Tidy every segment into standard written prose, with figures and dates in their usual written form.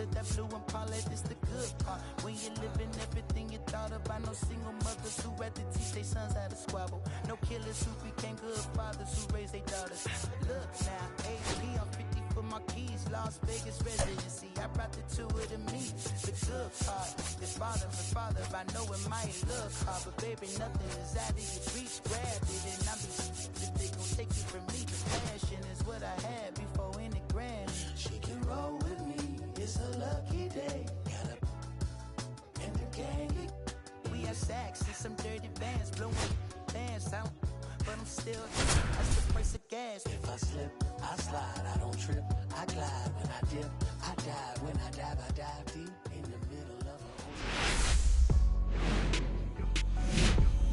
to that blue and pilot, this the good part. When you're living everything you thought about. No single mothers who had to teach their sons how to squabble. No killers who became good fathers who raised their daughters. Look now, AP, I'm 50 for my keys, Las Vegas residency. I brought the two of them me. The good part is father for father. I know it might look hard, but baby, nothing is out of your reach. Grab it and I'll be if they gon' take it from me. The passion is what I had before any Grammy. She can roll with me, it's a lucky day. Got up in the gang. We have sex and some dirty bands, blowing bands out. But I'm still, that's the price of gas. If I slip, I slide, I don't trip, I glide. When I dip, I dive. When I dive deep in the middle of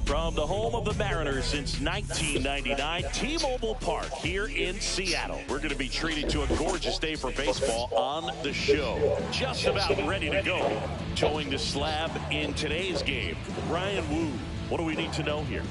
a From the home of the Mariners since 1999, T-Mobile Park here in Seattle. We're going to be treated to a gorgeous day for baseball on the show. Just about ready to go. Towing the slab in today's game, Ryan Wu. What do we need to know here?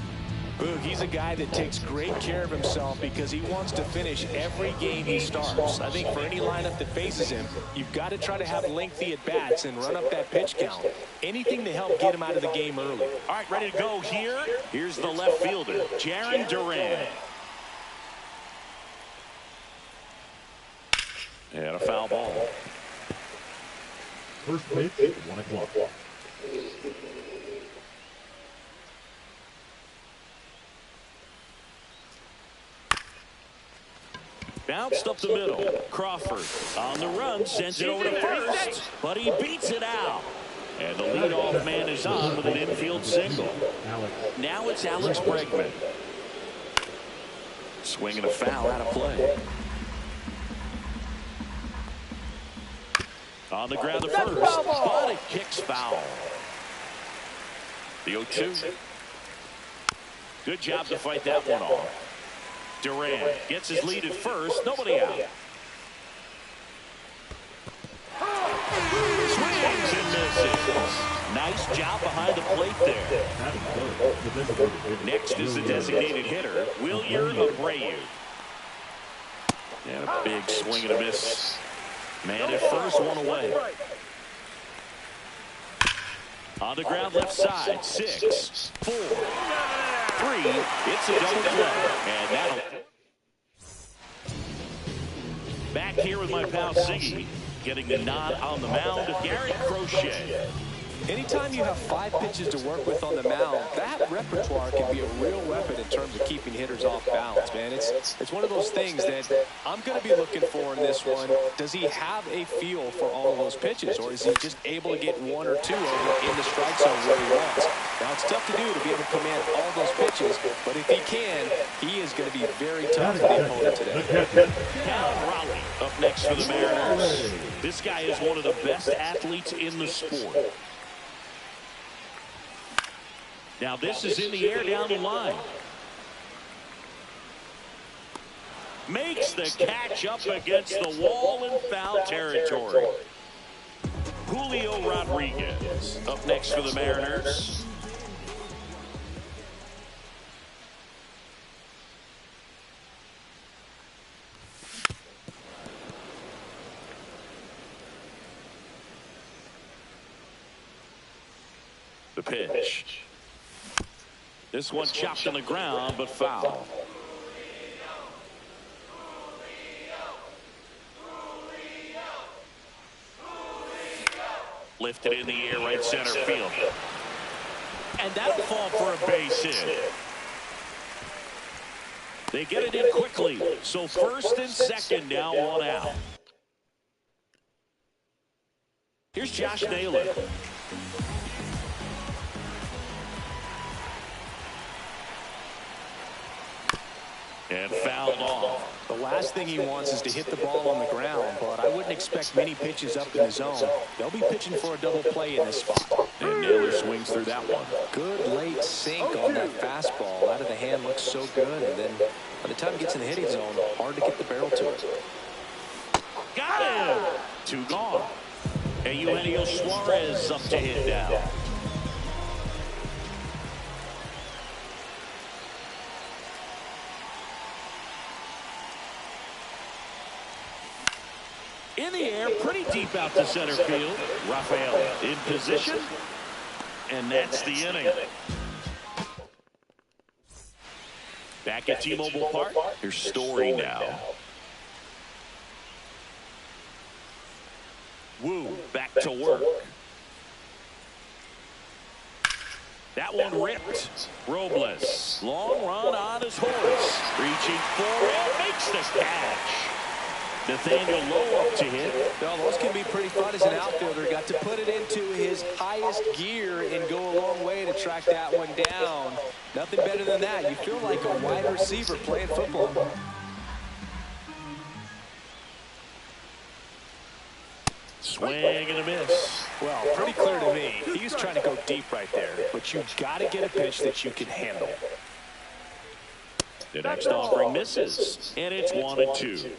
Boog, he's a guy that takes great care of himself because he wants to finish every game he starts. I think for any lineup that faces him, you've got to try to have lengthy at-bats and run up that pitch count. Anything to help get him out of the game early. All right, ready to go here. Here's the left fielder, Jarren Duran. And a foul ball. First pitch, 1 o'clock. Bounced up the middle. Crawford on the run, sends it over to first, but he beats it out. And the leadoff man is on with an infield single. Now it's Alex Bregman. Swinging a foul out of play. On the ground to first, but it kicks foul. The 0-2. Good job to fight that one off. Duran gets his lead at first. Nobody out. Swings and misses. Nice job behind the plate there. Next is the designated hitter, Wilyer Abreu. And a big swing and a miss. Man at first, one away. On the ground left side, 6, 4, 3. It's a double play. And that'll... Back here with my pal Siggy, getting the nod on the mound of Garrett Crochet. Anytime you have 5 pitches to work with on the mound, that repertoire can be a real weapon in terms of keeping hitters off balance, man. It's one of those things that I'm going to be looking for in this one. Does he have a feel for all of those pitches, or is he just able to get 1 or 2 over in the strike zone where he wants? Now, it's tough to do to be able to command all those pitches, but if he can, he is going to be very tough for the opponent today. Cal Raleigh up next for the Mariners. This guy is one of the best athletes in the sport. Now this is in the air down the line. Makes the catch up against the wall in foul territory. Julio Rodriguez up next for the Mariners. The pitch. This one chopped on the ground, but foul. Lifted in the air, right center field. And that'll fall for a base hit. They get it in quickly. So first and second now, 1 out. Here's Josh Naylor. And fouled off. The last thing he wants is to hit the ball on the ground, but I wouldn't expect many pitches up in the zone. They'll be pitching for a double play in this spot. And Naylor swings through that one. Good late sink on that fastball. Out of the hand looks so good, and then by the time it gets in the hitting zone, hard to get the barrel to it. Got him! 2 gone. And Eugenio Suarez up to hit now. In the the air, pretty deep out to center field. Rafael in position, and that's the inning. Back at T-Mobile Park, here's Story now. Wu back to work. That one ripped. Robles, long run on his horse. Reaching for it, makes the catch. Nathaniel Lowe up to hit. Well, those can be pretty fun as an outfielder. Got to put it into his highest gear and go a long way to track that one down. Nothing better than that. You feel like a wide receiver playing football. Swing and a miss. Well, pretty clear to me. He's trying to go deep right there, but you've got to get a pitch that you can handle. The next offering misses, and it's 1-2.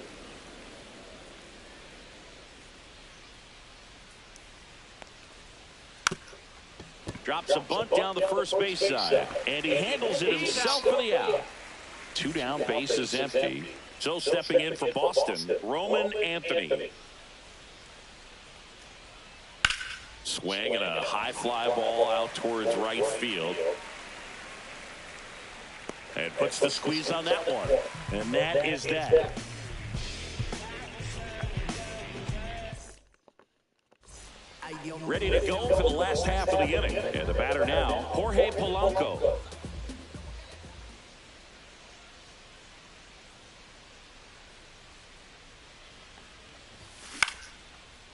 Drops a bunt down the first base side, and he handles it himself for the out. 2 down, base is empty. So stepping in for Boston, Roman Anthony. Swing and a high fly ball out towards right field. And puts the squeeze on that one. And that is that. Ready to go for the last half of the inning. And the batter now, Jorge Polanco.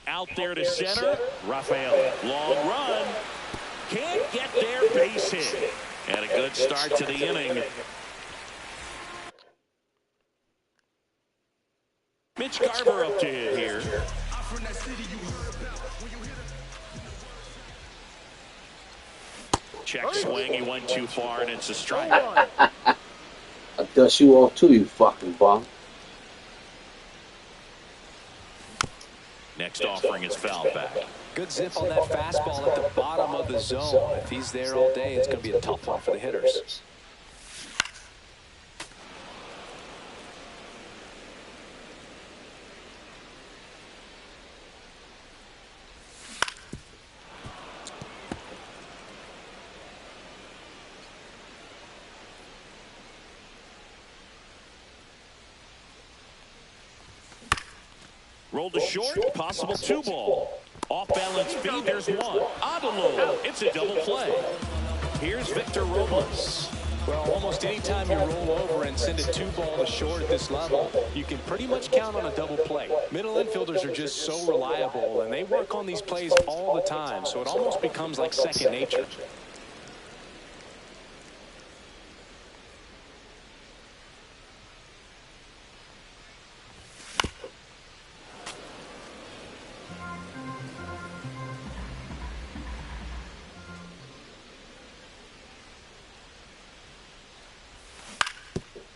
Out there to center, Rafael. Long run. Can't get there, base hit. And a good start to the inning. Mitch Garver up to hit here. Check swing, he went too far, and it's a strike. I dust you off too, you fucking bum. Next offering is fouled back. Good zip on that fastball at the bottom of the zone. If he's there all day, it's going to be a tough one for the hitters. Rolled to short, possible 2-ball. Off-balance feed, there's one. Adelo, it's a double play. Here's Victor Robles. Well, almost any time you roll over and send a 2-ball to short at this level, you can pretty much count on a double play. Middle infielders are just so reliable, and they work on these plays all the time, so it almost becomes like second nature.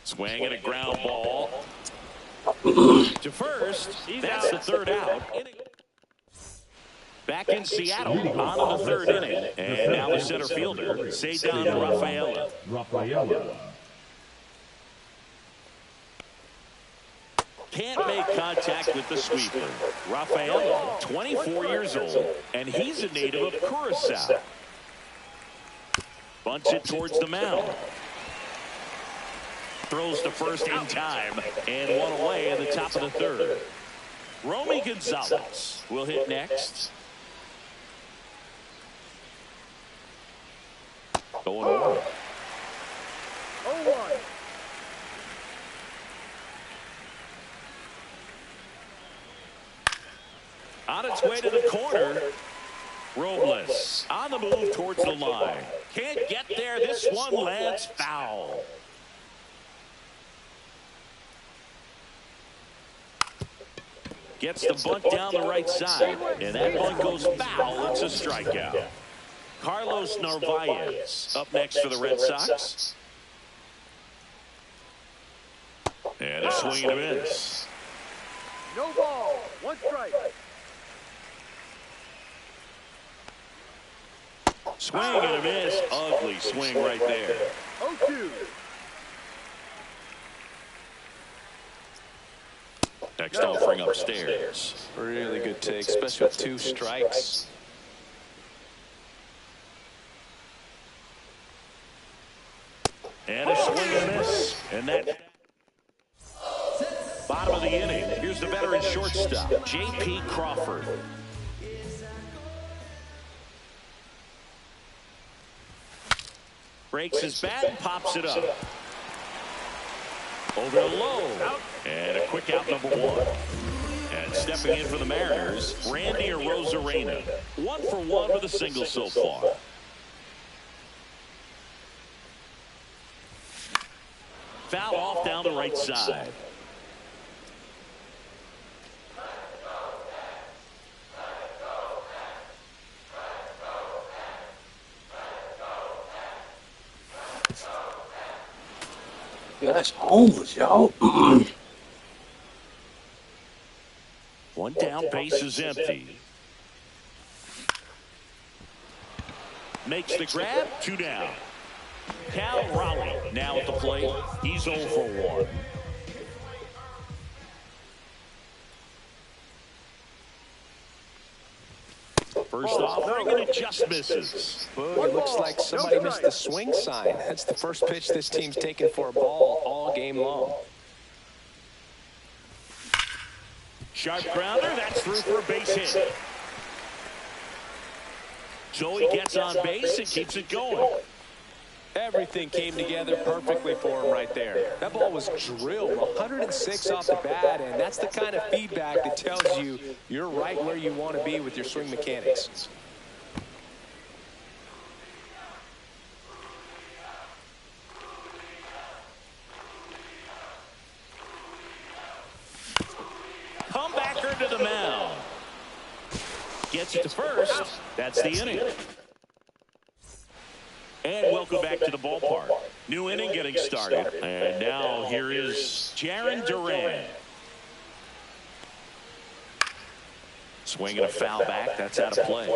Swing and a ground ball to first. That's the third out. Back in Seattle, on to the third inning. And now the center fielder, Ceddanne Rafaela. Can't make contact with the sweeper. Rafaela, 24 years old, and he's a native of Curacao. Bunts it towards the mound. Throws to first in time, and one away in the top of the third. Romy Gonzalez will hit next. Going over. 0-1. On its way to the corner. Robles on the move towards the line. Can't get there. This one lands foul. Gets the bunt down the right side, and that bunt goes foul. It's a strikeout. Carlos Narvaez up next for the Red Sox. And a swing and a miss. No ball. 1 strike. Swing and a miss. Ugly swing right there. 0-2. A next offering upstairs. Really good take, especially with 2 strikes. And a swing and a miss. And that bottom of the inning. Here's the veteran shortstop, J.P. Crawford. Breaks his bat and pops it up. Over the low. And a quick out, number 1. And stepping in for the Mariners, Randy Arozarena. 1 for 1 with a single so far. Foul off down the right side. Yeah, that's homers, y'all. 1 down, base is empty. Makes the grab, 2 down. Cal Raleigh now at the plate. He's 0 for 1. First offering, and it just misses. Boy, it looks like somebody missed the swing sign. That's the first pitch this team's taken for a ball all game long. Sharp grounder, that's through for a base hit. So he gets on base and keeps it going. Everything came together perfectly for him right there. That ball was drilled 106 off the bat, and that's the kind of feedback that tells you you're right where you want to be with your swing mechanics. Comebacker to the mound. Gets it to first. That's the inning. And welcome back to the ballpark. New inning getting started. And now here is Jarren Duran. Swinging a foul back. That's out of play.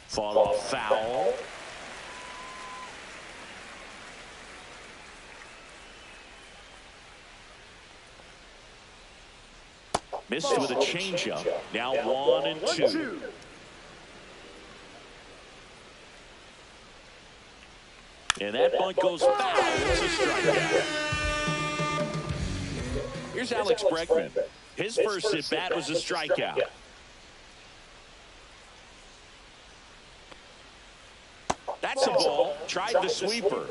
Fought off foul. Missed with a changeup. Now 1-2. And that bunt goes foul. It's a strikeout. Here's Alex Bregman. His first at bat was a strikeout. That's a ball. Tried the sweeper.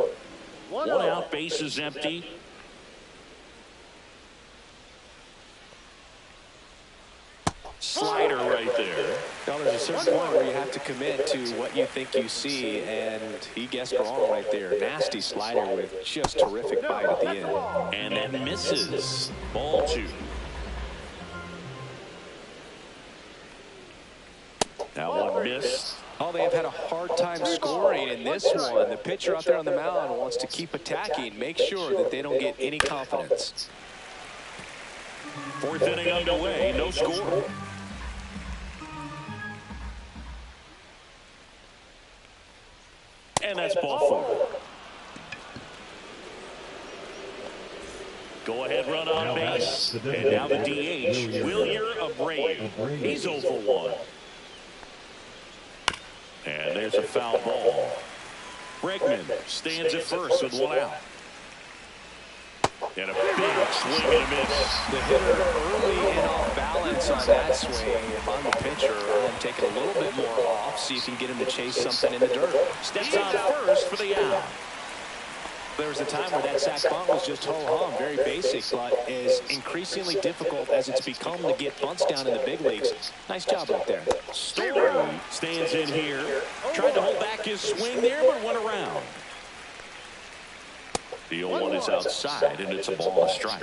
1 out, base is empty. Slider right there. Now, there's a certain point where you have to commit to what you think you see, and he guessed wrong right there. Nasty slider with just terrific bite at the end. And that misses. Ball 2. Now 1 missed. Oh, they have had a hard time scoring in this one. The pitcher out there on the mound wants to keep attacking, make sure that they don't get any confidence. 4th inning underway, no score. And that's ball 4. Go ahead run on base. And now the DH, Wilyer Abreu. He's 0 for 1. And there's a foul ball. Bregman stands at first with 1 out. And a big swing and a miss. The hitter early and off balance on that swing. If I'm the pitcher, I'm taking a little bit more off, see if you can get him to chase something in the dirt. Steps on first for the out. There was a time where that sac bunt was just ho-hum, very basic, but is increasingly difficult as it's become to get bunts down in the big leagues. Nice job right there. Story stands in here. Tried to hold back his swing there, but went around. The 0-1 is outside, and it's a ball and a strike.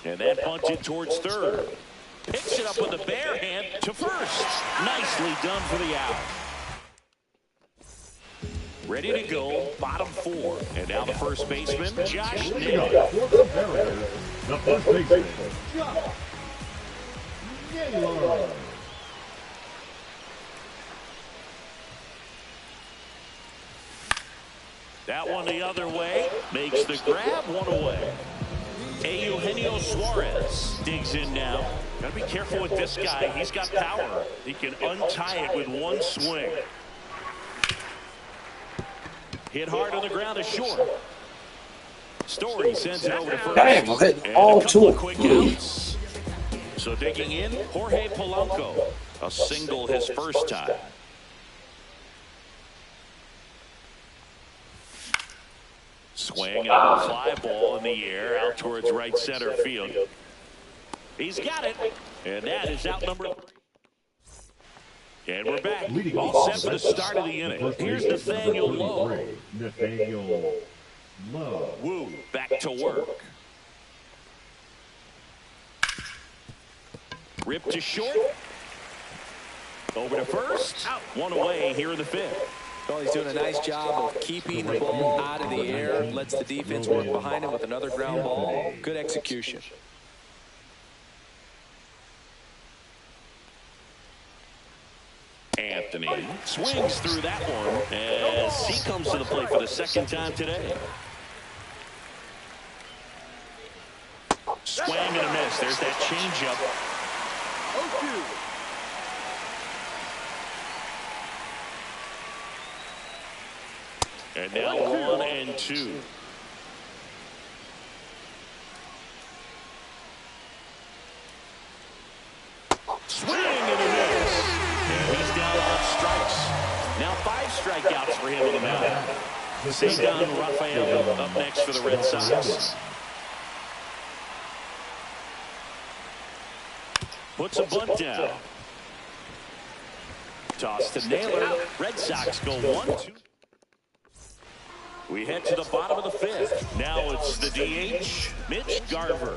And that bunted towards third. Picks it up with a bare hand to first. Nicely done for the out. Ready to go, bottom 4. And now the first baseman, Josh Naylor. The first baseman, Josh Naylor. That one the other way. Makes the grab, one away. Eugenio Suarez digs in now. Got to be careful with this guy. He's got power. He can untie it with one swing. Hit hard on the ground is short. Story sends it over to first. Damn, I hit all two of Quick them. outs. So digging in, Jorge Polanco. A single his first time. Swing on a fly ball in the air out towards right center field. He's got it. And that is out number 3. And we're back. All set for the start of the inning. Here's Nathaniel Lowe. Nathaniel Lowe. Woo, back to work. Ripped to short. Over to first. Out. One away here in the 5th. Well, he's doing a nice job of keeping the ball out of the air. Lets the defense work behind him with another ground ball. Good execution. Anthony swings through that one as he comes to the plate for the second time today. Swing and a miss. There's that changeup. 0-2. And now 1-2. Swing and a miss. And he's down on strikes. Now 5 strikeouts for him on the mound. Ceddanne Rafael up next for the Red Sox. Puts a bunt down. Toss to Naylor. Red Sox go 1-2. We head to the bottom of the 5th. Now it's the DH, Mitch Garver.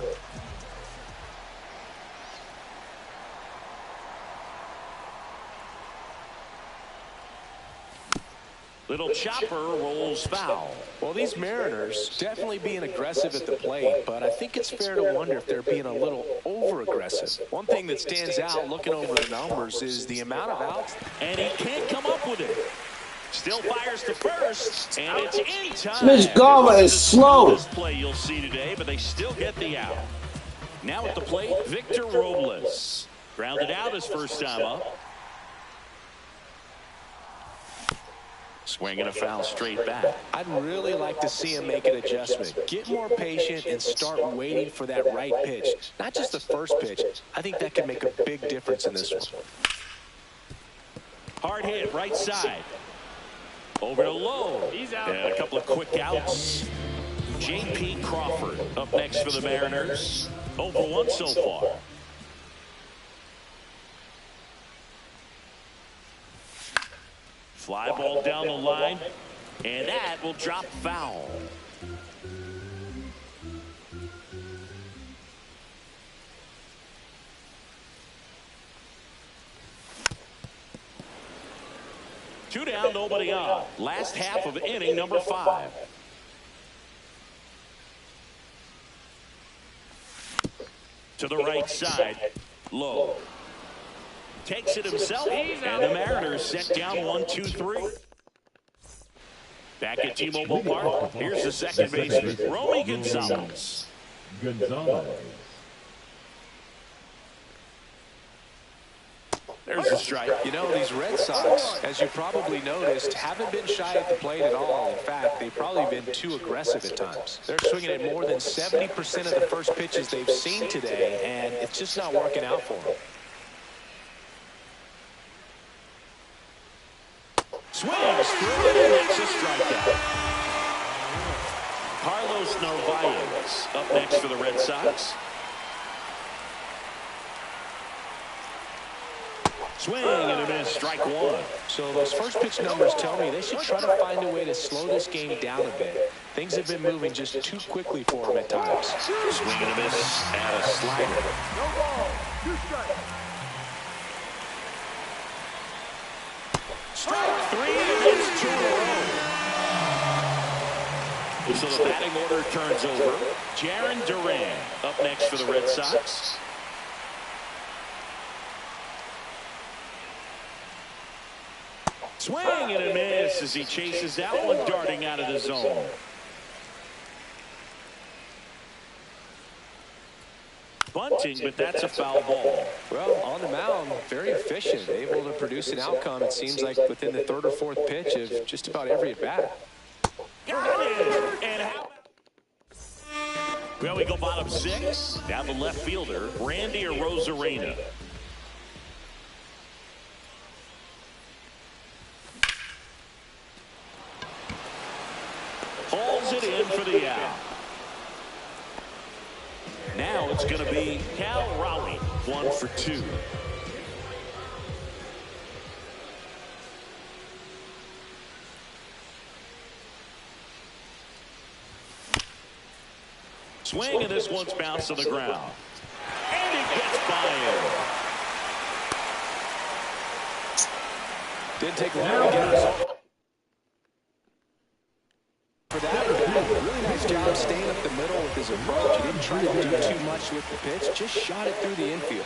Little chopper rolls foul. Well, these Mariners definitely being aggressive at the plate, but I think it's fair to wonder if they're being a little over-aggressive. One thing that stands out looking over the numbers is the amount of outs. And he can't come up with it. Still fires to first, and it's in time. Mitch Garver is slow. This play you'll see today, but they still get the out. Now at the plate, Victor Robles. Grounded out his first time up. Swinging a foul straight back. I'd really like to see him make an adjustment. Get more patient and start waiting for that right pitch. Not just the first pitch. I think that could make a big difference in this one. Hard hit, right side. Over to Lowe. He's out. And a couple of quick outs. J.P. Crawford up next for the Mariners. 0-for-1 so far. Fly ball down the line, and that will drop foul. Two down, nobody on. Last half of inning number 5. To the right side, Lowe. Takes it himself, and the Mariners set down 1-2-3. Back at T-Mobile Park, here's the second baseman, Romy Gonzalez. There's a strike. You know, these Red Sox, as you probably noticed, haven't been shy at the plate at all. In fact, they've probably been too aggressive at times. They're swinging at more than 70% of the first pitches they've seen today, and it's just not working out for them. Swings through it, and it's a strikeout. Carlos Narvaez up next for the Red Sox. Swing and a miss, strike 1. So those first pitch numbers tell me they should try to find a way to slow this game down a bit. Things have been moving just too quickly for them at times. Swing and a miss, and a slider. No ball. 2 strikes. Strike 3, and it's 2 in a row. So the batting order turns over. Jarren Duran up next for the Red Sox. Swing and a miss as he chases that one darting out of the zone. Bunting, but that's a foul ball. Well, on the mound, very efficient, able to produce an outcome, it seems like, within the third or fourth pitch of just about every at-bat. Got it! And how? Well, we go bottom 6. Now the left fielder, Randy Arozarena. Hauls it in for the out. Now it's going to be Cal Raleigh, 1 for 2. Swing, and this one's bounced to the ground. And it gets by him. Didn't take long to get a result. For that, really nice job staying up the middle with his approach. He didn't try to do too much with the pitch, just shot it through the infield.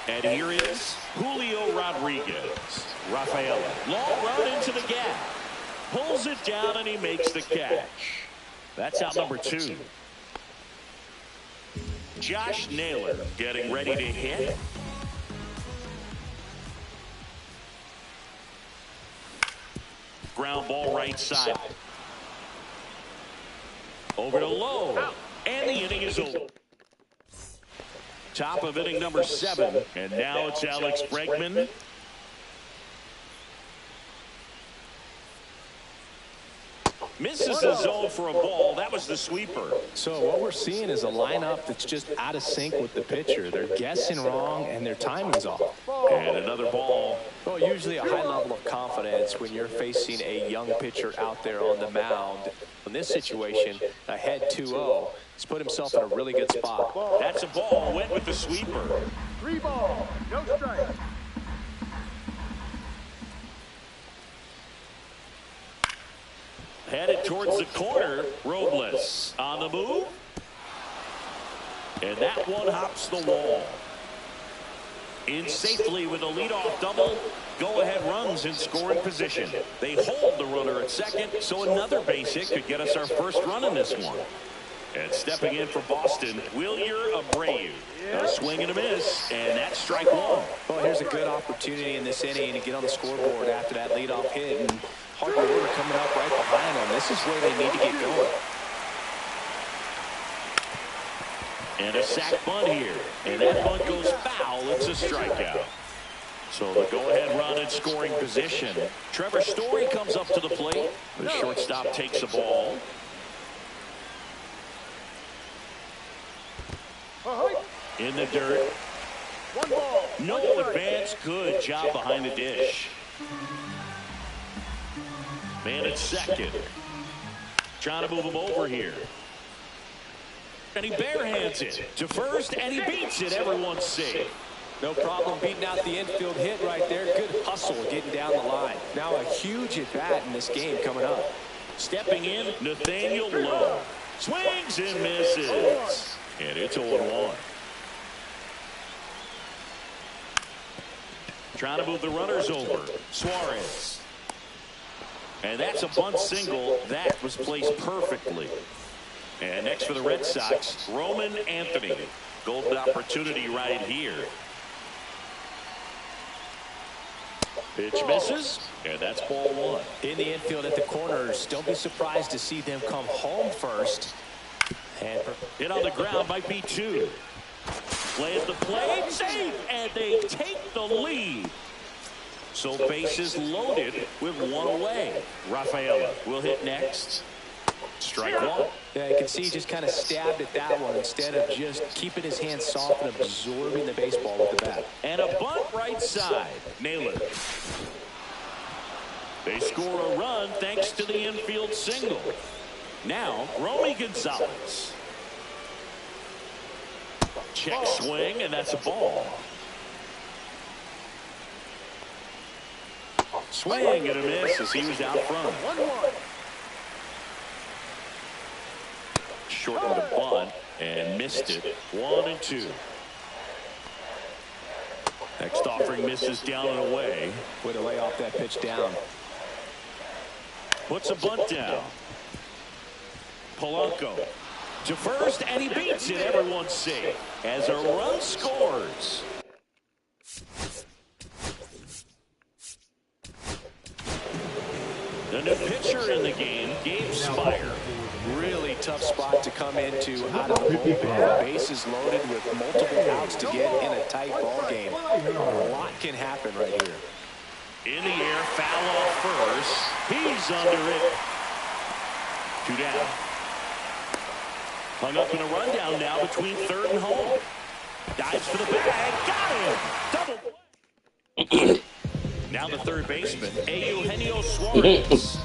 And here is Julio Rodriguez. Rafaela, long run into the gap. Pulls it down and he makes the catch. That's out number 2. Josh Naylor getting ready to hit. Ground ball right side. Over to Lowe. And the inning is over. Top of inning number 7. And now it's Alex Bregman. Misses the zone for a ball. That was the sweeper. So what we're seeing is a lineup that's just out of sync with the pitcher. They're guessing wrong and their timing's off. And another ball. Well, usually a high level of confidence when you're facing a young pitcher out there on the mound. In this situation, ahead 2-0, he's put himself in a really good spot. That's a ball. Went with the sweeper. 3 balls, no strikes. Headed towards the corner. Robles on the move. And that one hops the wall. In safely with a leadoff double. Go-ahead runs in scoring position. They hold the runner at second, so another base hit could get us our first run in this one. And stepping in for Boston, Wilyer Abreu. A swing and a miss, and that's strike 1. Well, here's a good opportunity in this inning to get on the scoreboard after that leadoff hit. And Harper Order coming up right behind them. This is where they need to get going. And a sac bunt here. And that bunt goes foul. It's a strikeout. So the go-ahead run in scoring position. Trevor Story comes up to the plate. The shortstop takes the ball. In the dirt. 1 ball. No advance. Good job behind the dish. Man at second. Trying to move him over here. And he barehands it to first, and he beats it. Everyone's safe. No problem beating out the infield hit right there. Good hustle getting down the line. Now a huge at-bat in this game coming up. Stepping in, Nathaniel Lowe. Swings and misses. And it's 0-1. Trying to move the runners over. Suarez. And that's a bunt single. That was placed perfectly. And next for the Red Sox, Roman Anthony. Golden opportunity right here. Pitch misses, and that's ball 1. In the infield at the corners, don't be surprised to see them come home first. And hit on the ground might be 2. Play at the plate, safe, and they take the lead. So bases loaded with 1 away. Rafaela will hit next. Strike 1. Yeah, you can see he just kind of stabbed at that one instead of just keeping his hands soft and absorbing the baseball with the bat. And a bunt right side. Naylor. They score a run thanks to the infield single. Now, Romy Gonzalez. Check swing, and that's a ball. Swing and a miss as he was out front. 1-1. Short of the bunt and missed it. 1-2. Next offering misses down and away. Way to lay off that pitch down. Puts a bunt down. Polanco to first, and he beats it. Everyone's safe as a run scores. The new pitcher in the game, Gabe Spire. Really tough spot to come into out of the bullpen. Bases loaded with multiple outs to get in a tight ball game. A lot can happen right here. In the air, foul off first. He's under it. 2 down. Hung up in a rundown now between third and home. Dives for the bag. Got him. Double play. Now the third baseman, Eugenio Suarez.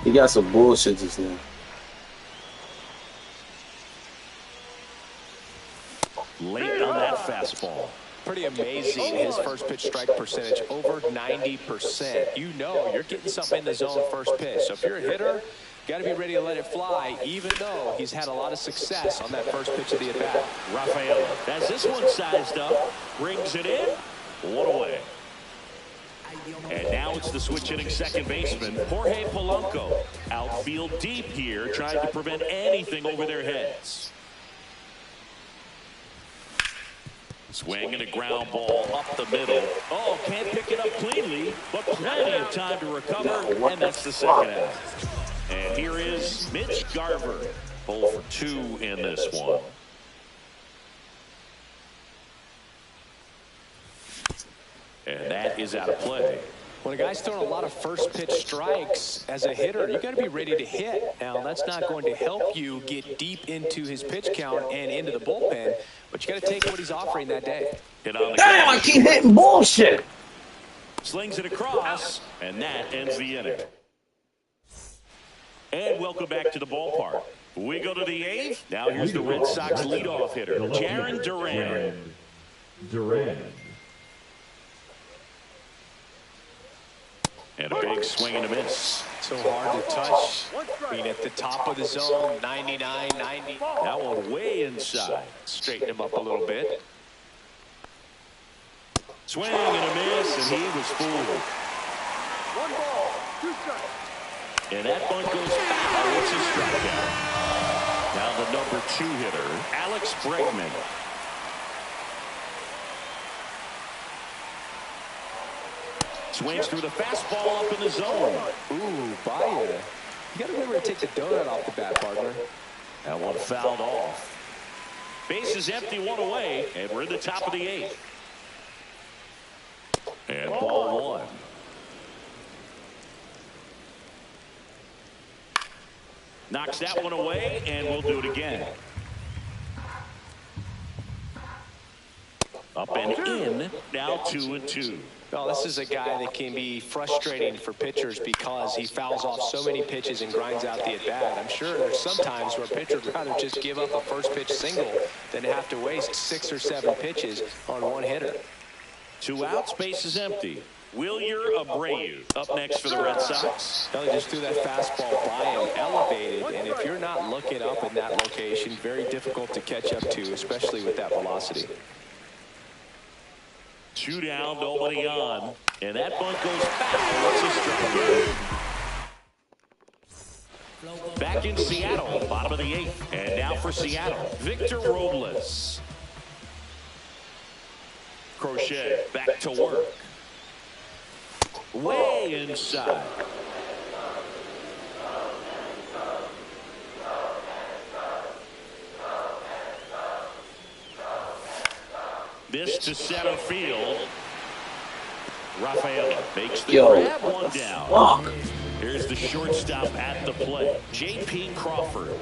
He got some bullshit just now. Late on that fastball. Pretty amazing, his first pitch strike percentage, over 90%. You know you're getting something in the zone first pitch. So if you're a hitter, got to be ready to let it fly, even though he's had a lot of success on that first pitch of the at-bat. Rafael has this one sized up, brings it in, 1 away. And now it's the switch-hitting second baseman, Jorge Polanco. Outfield deep here, trying to prevent anything over their heads. Swing and a ground ball up the middle. Oh, can't pick it up cleanly, but plenty of time to recover, and that's the second out. And here is Mitch Garver, 0 for 2 in this one. And that is out of play. When a guy's throwing a lot of first pitch strikes as a hitter, you got to be ready to hit. Now, that's not going to help you get deep into his pitch count and into the bullpen, but you got to take what he's offering that day. Hit on the Damn, I keep hitting bullshit. Slings it across, and that ends the inning. And welcome back to the ballpark. We go to the 8th. Now here's the Red Sox leadoff hitter, Jarren Duran. And a big swing and a miss. So hard to touch. Being at the top of the zone, 99, 90. That one way inside. Straighten him up a little bit. Swing and a miss, and he was fooled. 1 ball, 2 strikes. And that bunt goes foul. It's a strikeout. Now the number 2 hitter, Alex Bregman. Swings through the fastball up in the zone. Ooh, Baez. You got to remember to take the donut off the bat, partner. That one fouled off. Base is empty, 1 away, and we're in the top of the 8th. And ball 1. Knocks that one away, and we'll do it again. Up and in, now 2-2. Well, this is a guy that can be frustrating for pitchers because he fouls off so many pitches and grinds out the at-bat. I'm sure there's some times where a pitcher would rather just give up a first pitch single than have to waste 6 or 7 pitches on one hitter. 2 outs, base is empty. Wilyer Abreu up next for the Red Sox. Well, he just threw that fastball by him, elevated, and if you're not looking up in that location, very difficult to catch up to, especially with that velocity. 2 down, nobody on, and that bunt goes foul. It's a strikeout. Back in Seattle, bottom of the 8th, and now for Seattle, Victor Robles. Crochet back to work. Way inside. This to center field. Rafael makes the grab, 1 down. Fuck. Here's the shortstop at the plate, J.P. Crawford.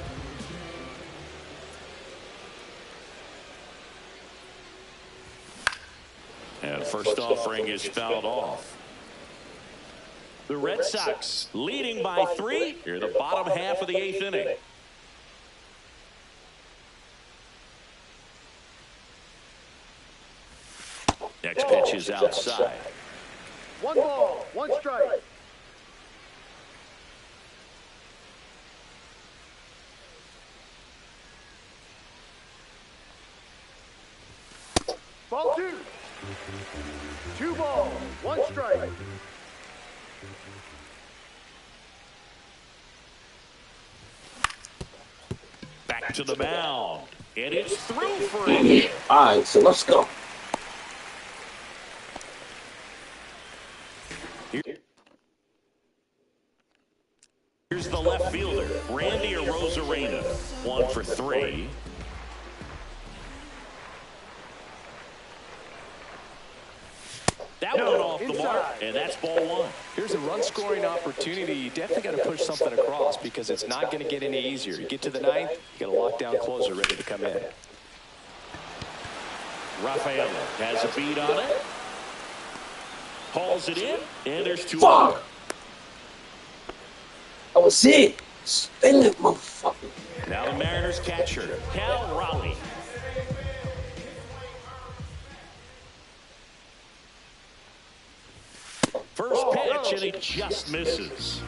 And first offering is fouled off. The Red Sox leading by 3 here in the bottom half of the 8th inning. Next pitch is outside. 1 ball, 1 strike. Ball 2. 2 balls, 1 strike. to the mound. And it's through for a hit. All right, so let's go. Here's the left fielder, Randy Arozarena, 1 for 3. That one off the mark, and that's ball 1. Here's a run-scoring opportunity. You definitely got to push something across because it's not going to get any easier. You get to the ninth, you got a lockdown closer ready to come in. Rafaela has a beat on it. Hauls it in, and there's 2 Fuck! out. That was it. Spin it, motherfucker. Now the Mariners catcher, Cal Raleigh. First pitch, and he just misses.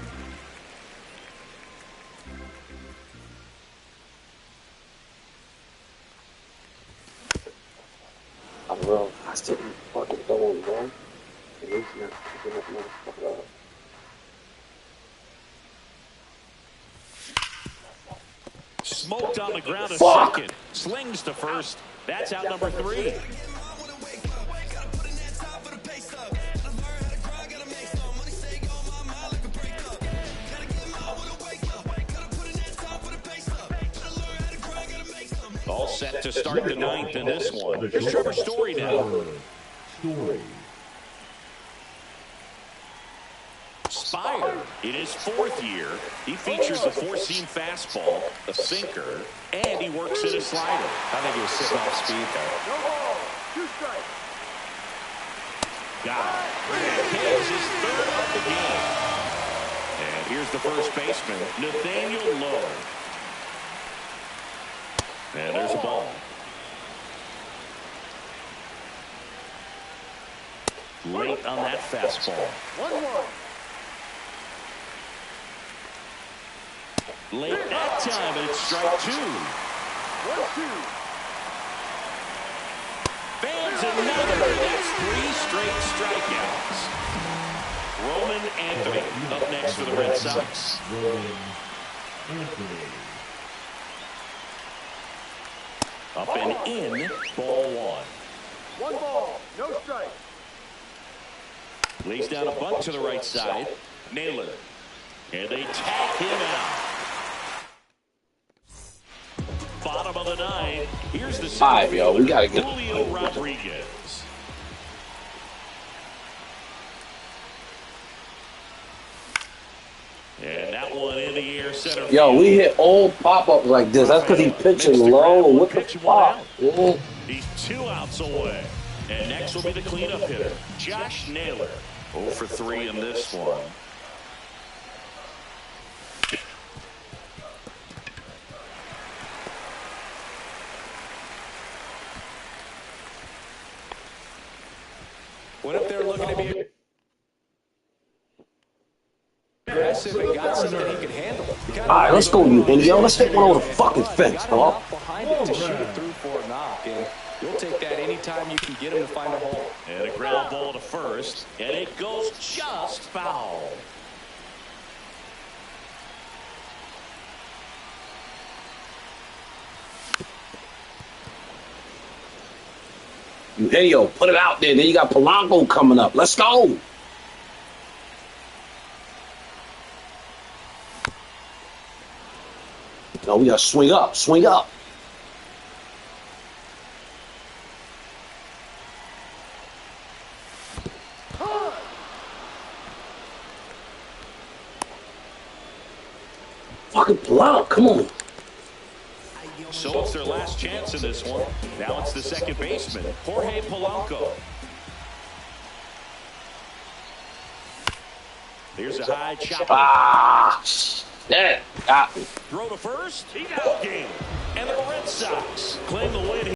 I don't know. I still fucking going, bro. At least not picking that motherfucker up. Smoked on the ground a Fuck! second. Slings to first. That's out number 3. All set to start the ninth in this one. Here's Trevor Story now. Spire, in his 4th year, he features a 4-seam fastball, a sinker, and he works in a slider. I think he was sitting off speed there. No ball. 2 strikes. Got it. Here's his 3rd of the game. And here's the first baseman, Nathaniel Lowe. And there's a ball. Late on that fastball. 1-1. Late that time, and it's strike 2. 1-2. Fans another. That's 3 straight strikeouts. Roman Anthony up next for the Red Sox. Roman Anthony. Up and in, ball 1. 1 ball. No strike. Lays down a bunt to the right side. Naylor. And they tag him out. Bottom of the 9th. Here's the 5, yo. We gotta get Julio Rodriguez. And that one in the air, center field. Yo, we hit all pop-ups like this. That's because he's pitching low. What the fuck? Yeah. He's 2 outs away. And next will be the cleanup hitter, Josh Naylor. 0 for 3 in this one. Went up there looking to be aggressive and got something he could handle. All right, let's go, you Indio. Let's take one over the fucking fence, dog. Behind it to shoot it through for a knock, and you'll take that anytime you can get him to find a hole. And a ground ball to first, and it goes just foul. Eugenio, put it out there. Then you got Polanco coming up. Let's go. No, we got to swing up. Swing up. Fucking Polanco, come on. So it's their last chance in this one. Now it's the second baseman, Jorge Polanco. Here's a high chopper. Ah, yeah, got me. Throw to first. He's out game. And the Red Sox claim the win.